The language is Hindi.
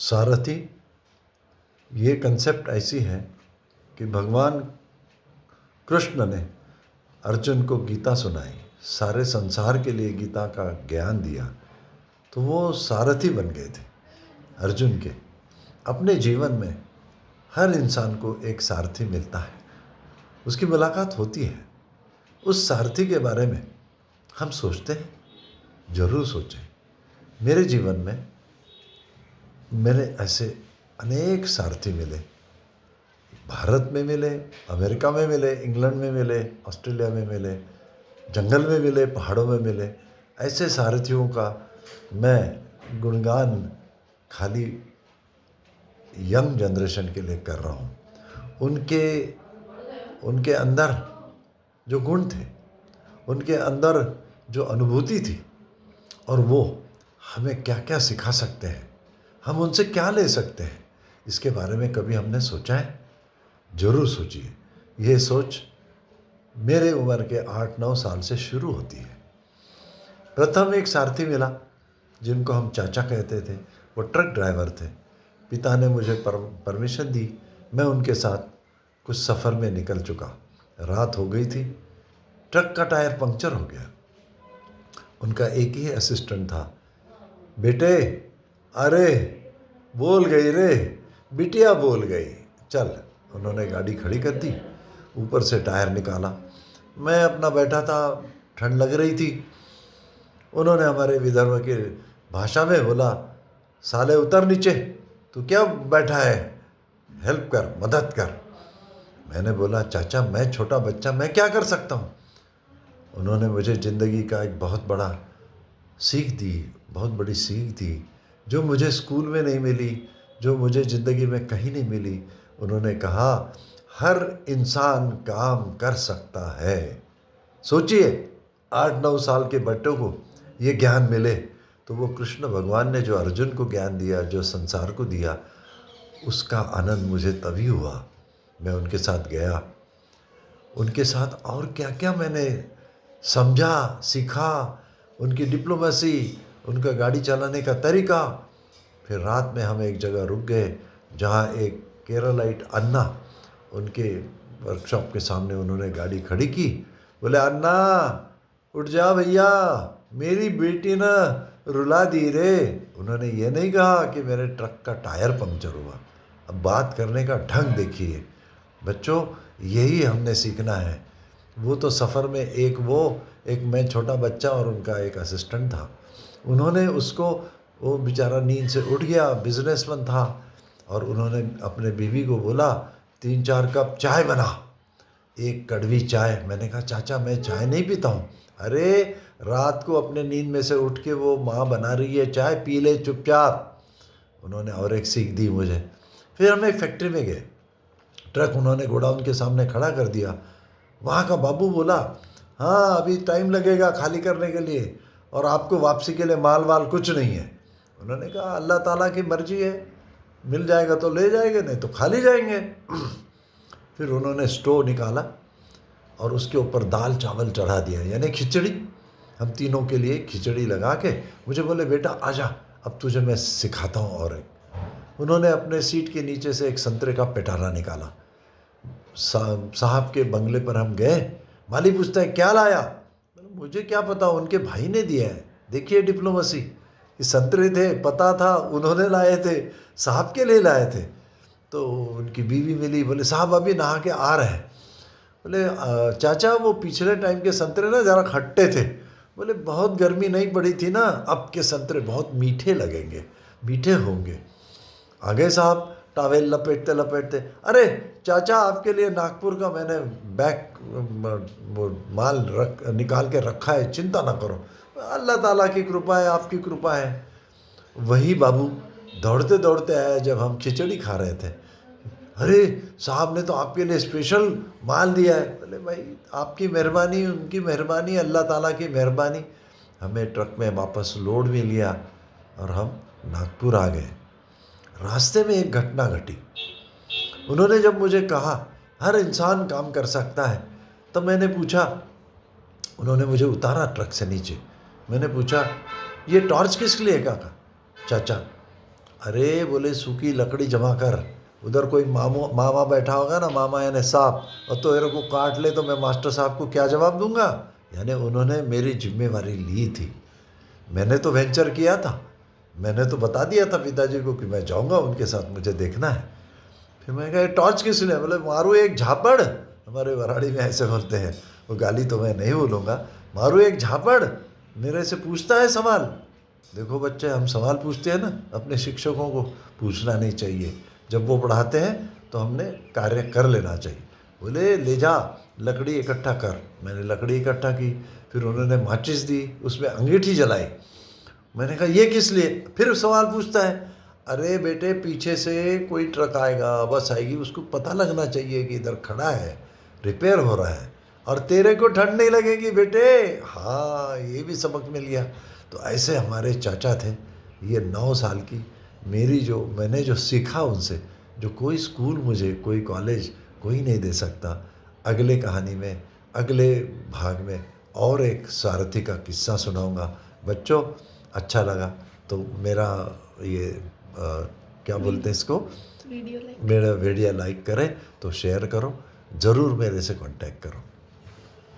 सारथी ये कंसेप्ट ऐसी है कि भगवान कृष्ण ने अर्जुन को गीता सुनाई, सारे संसार के लिए गीता का ज्ञान दिया, तो वो सारथी बन गए थे अर्जुन के। अपने जीवन में हर इंसान को एक सारथी मिलता है, उसकी मुलाकात होती है। उस सारथी के बारे में हम सोचते हैं, जरूर सोचें। मेरे जीवन में मेरे ऐसे अनेक सारथी मिले, भारत में मिले, अमेरिका में मिले, इंग्लैंड में मिले, ऑस्ट्रेलिया में मिले, जंगल में मिले, पहाड़ों में मिले। ऐसे सारथियों का मैं गुणगान खाली यंग जनरेशन के लिए कर रहा हूँ। उनके अंदर जो गुण थे, उनके अंदर जो अनुभूति थी, और वो हमें क्या क्या सिखा सकते हैं, हम उनसे क्या ले सकते हैं, इसके बारे में कभी हमने सोचा है? जरूर सोचिए। ये सोच मेरे उम्र के 8-9 साल से शुरू होती है। प्रथम एक सारथी मिला जिनको हम चाचा कहते थे। वो ट्रक ड्राइवर थे। पिता ने मुझे परमिशन दी, मैं उनके साथ कुछ सफ़र में निकल चुका। रात हो गई थी, ट्रक का टायर पंक्चर हो गया। उनका एक ही असिस्टेंट था। बेटे, अरे बोल गई रे, बिटिया बोल गई, चल। उन्होंने गाड़ी खड़ी कर दी, ऊपर से टायर निकाला। मैं अपना बैठा था, ठंड लग रही थी। उन्होंने हमारे विदर्भ की भाषा में बोला, साले उतर नीचे, तू क्या बैठा है, हेल्प कर, मदद कर। मैंने बोला, चाचा मैं छोटा बच्चा, मैं क्या कर सकता हूँ। उन्होंने मुझे ज़िंदगी का एक बहुत बड़ा सीख दी, बहुत बड़ी सीख दी, जो मुझे स्कूल में नहीं मिली, जो मुझे ज़िंदगी में कहीं नहीं मिली। उन्होंने कहा, हर इंसान काम कर सकता है। सोचिए, 8-9 साल के बच्चों को ये ज्ञान मिले, तो वो कृष्ण भगवान ने जो अर्जुन को ज्ञान दिया, जो संसार को दिया, उसका आनंद मुझे तभी हुआ। मैं उनके साथ गया, उनके साथ और क्या क्या मैंने समझा, सीखा, उनकी डिप्लोमेसी, उनका गाड़ी चलाने का तरीका। फिर रात में हम एक जगह रुक गए जहाँ एक केरलाइट अन्ना, उनके वर्कशॉप के सामने उन्होंने गाड़ी खड़ी की। बोले, अन्ना उठ जा भैया, मेरी बेटी ना रुला दी रे। उन्होंने ये नहीं कहा कि मेरे ट्रक का टायर पंक्चर हुआ। अब बात करने का ढंग देखिए बच्चों, यही हमने सीखना है। वो तो सफ़र में एक मैं छोटा बच्चा और उनका एक असिस्टेंट था। उन्होंने उसको, वो बेचारा नींद से उठ गया, बिजनेसमैन था, और उन्होंने अपने बीवी को बोला, 3-4 कप चाय बना, एक कड़वी चाय। मैंने कहा, चाचा मैं चाय नहीं पीता हूँ। अरे रात को अपने नींद में से उठ के वो माँ बना रही है चाय, पी ले चुपचाप। उन्होंने और एक सीख दी मुझे। फिर हम एक फैक्ट्री में गए, ट्रक उन्होंने गोडाउन के सामने खड़ा कर दिया। वहाँ का बाबू बोला, हाँ अभी टाइम लगेगा खाली करने के लिए, और आपको वापसी के लिए माल वाल कुछ नहीं है। उन्होंने कहा, अल्लाह ताला की मर्जी है, मिल जाएगा तो ले जाएंगे, नहीं तो खाली जाएंगे। फिर उन्होंने स्टोव निकाला और उसके ऊपर दाल चावल चढ़ा दिया, यानी खिचड़ी। हम तीनों के लिए खिचड़ी लगा के मुझे बोले, बेटा आजा, अब तुझे मैं सिखाता हूँ। और उन्होंने अपने सीट के नीचे से एक संतरे का पेटारा निकाला। साहब के बंगले पर हम गए, माली पूछता है, क्या लाया? मुझे क्या पता, उनके भाई ने दिया है। देखिए डिप्लोमेसी, कि संतरे थे, पता था, उन्होंने लाए थे, साहब के लिए लाए थे। तो उनकी बीवी मिली, बोले, साहब अभी नहा के आ रहे हैं। बोले, चाचा वो पिछले टाइम के संतरे ना ज़रा खट्टे थे। बोले, बहुत गर्मी नहीं पड़ी थी ना, अब के संतरे बहुत मीठे लगेंगे, मीठे होंगे। आ गए साहब, टावेल लपेटते लपेटते, अरे चाचा आपके लिए नागपुर का मैंने माल निकाल के रखा है, चिंता ना करो, अल्लाह ताला की कृपा है, आपकी कृपा है। वही बाबू दौड़ते दौड़ते आया जब हम खिचड़ी खा रहे थे। अरे साहब ने तो आपके लिए स्पेशल माल दिया है। बोले, भाई आपकी मेहरबानी, उनकी मेहरबानी, अल्लाह ताला की मेहरबानी। हमें ट्रक में वापस लोड भी लिया और हम नागपुर आ गए। रास्ते में एक घटना घटी। उन्होंने जब मुझे कहा हर इंसान काम कर सकता है, तब मैंने पूछा, उन्होंने मुझे उतारा ट्रक से नीचे। मैंने पूछा, ये टॉर्च किस लिए? काका, चाचा अरे बोले सूखी लकड़ी जमा कर, उधर कोई मामा बैठा होगा ना, मामा यानी सांप, और तो मेरे को काट ले तो मैं मास्टर साहब को क्या जवाब दूंगा। यानी उन्होंने मेरी जिम्मेवारी ली थी। मैंने तो वेंचर किया था, मैंने तो बता दिया था पिताजी को कि मैं जाऊंगा उनके साथ, मुझे देखना है। फिर मैं कहा टॉर्च किसने, बोले मारू एक झापड़, हमारे वराड़ी में ऐसे बोलते हैं, वो गाली तो मैं नहीं बोलूँगा, मारू एक झापड़, मेरे से पूछता है सवाल। देखो बच्चे, हम सवाल पूछते हैं ना, अपने शिक्षकों को पूछना नहीं चाहिए, जब वो पढ़ाते हैं तो हमने कार्य कर लेना चाहिए। बोले ले जा लकड़ी इकट्ठा कर, मैंने लकड़ी इकट्ठा की, फिर उन्होंने माचिस दी, उसमें अंगीठी जलाई। मैंने कहा ये किस लिए, फिर सवाल पूछता है, अरे बेटे पीछे से कोई ट्रक आएगा, बस आएगी, उसको पता लगना चाहिए कि इधर खड़ा है, रिपेयर हो रहा है, और तेरे को ठंड नहीं लगेगी बेटे। हाँ, ये भी सबक मिल गया। तो ऐसे हमारे चाचा थे, ये 9 साल की मेरी जो मैंने जो सीखा उनसे, जो कोई स्कूल मुझे, कोई कॉलेज कोई नहीं दे सकता। अगले कहानी में, अगले भाग में और एक सारथी का किस्सा सुनाऊंगा। बच्चों, अच्छा लगा तो मेरा ये क्या बोलते हैं इसको, वीडियो लाइक मेरा वीडियो लाइक करें, तो शेयर करो, ज़रूर मेरे से कांटेक्ट करो।